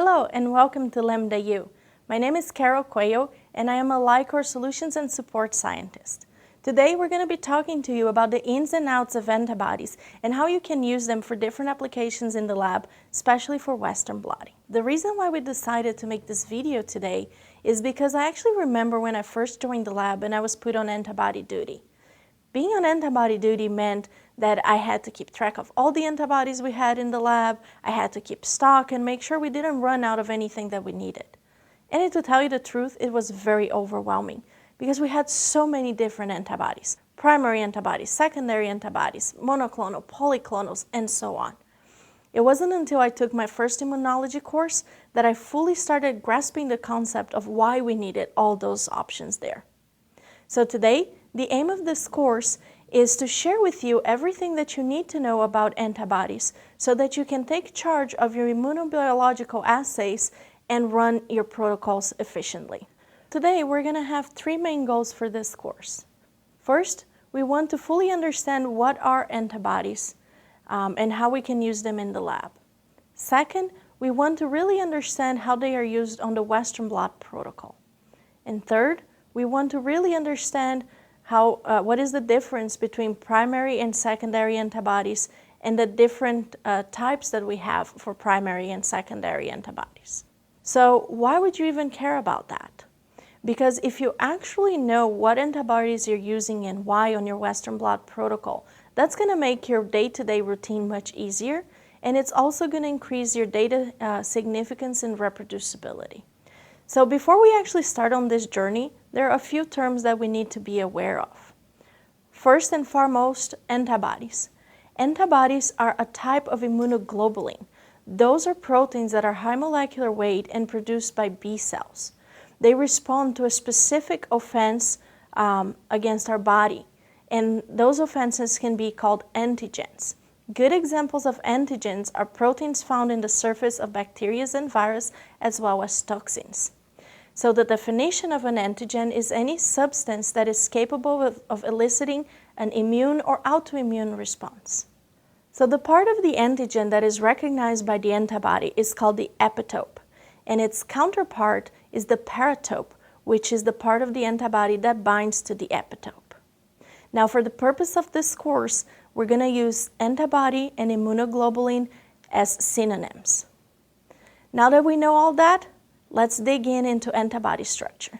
Hello and welcome to Lambda U. My name is Carol Cuello and I am a LICOR Solutions and Support Scientist. Today we're going to be talking to you about the ins and outs of antibodies and how you can use them for different applications in the lab, especially for Western blotting. The reason why we decided to make this video today is because I actually remember when I first joined the lab and I was put on antibody duty. Being on antibody duty meant that I had to keep track of all the antibodies we had in the lab, I had to keep stock and make sure we didn't run out of anything that we needed. And to tell you the truth, it was very overwhelming because we had so many different antibodies. Primary antibodies, secondary antibodies, monoclonal, polyclonals, and so on. It wasn't until I took my first immunology course that I fully started grasping the concept of why we needed all those options there. So today, the aim of this course is to share with you everything that you need to know about antibodies so that you can take charge of your immunobiological assays and run your protocols efficiently. Today, we're going to have three main goals for this course. First, we want to fully understand what are antibodies and how we can use them in the lab. Second, we want to really understand how they are used on the Western blot protocol. And third, we want to really understand what is the difference between primary and secondary antibodies and the different types that we have for primary and secondary antibodies. So why would you even care about that? Because if you actually know what antibodies you're using and why on your Western blot protocol, that's going to make your day-to-day routine much easier, and it's also going to increase your data significance and reproducibility. So before we actually start on this journey, there are a few terms that we need to be aware of. First and foremost, antibodies. Antibodies are a type of immunoglobulin. Those are proteins that are high molecular weight and produced by B cells. They respond to a specific offense against our body, and those offenses can be called antigens. Good examples of antigens are proteins found in the surface of bacteria and viruses, as well as toxins. So the definition of an antigen is any substance that is capable of eliciting an immune or autoimmune response. So the part of the antigen that is recognized by the antibody is called the epitope, and its counterpart is the paratope, which is the part of the antibody that binds to the epitope. Now, for the purpose of this course, we're going to use antibody and immunoglobulin as synonyms. Now that we know all that, let's dig into antibody structure.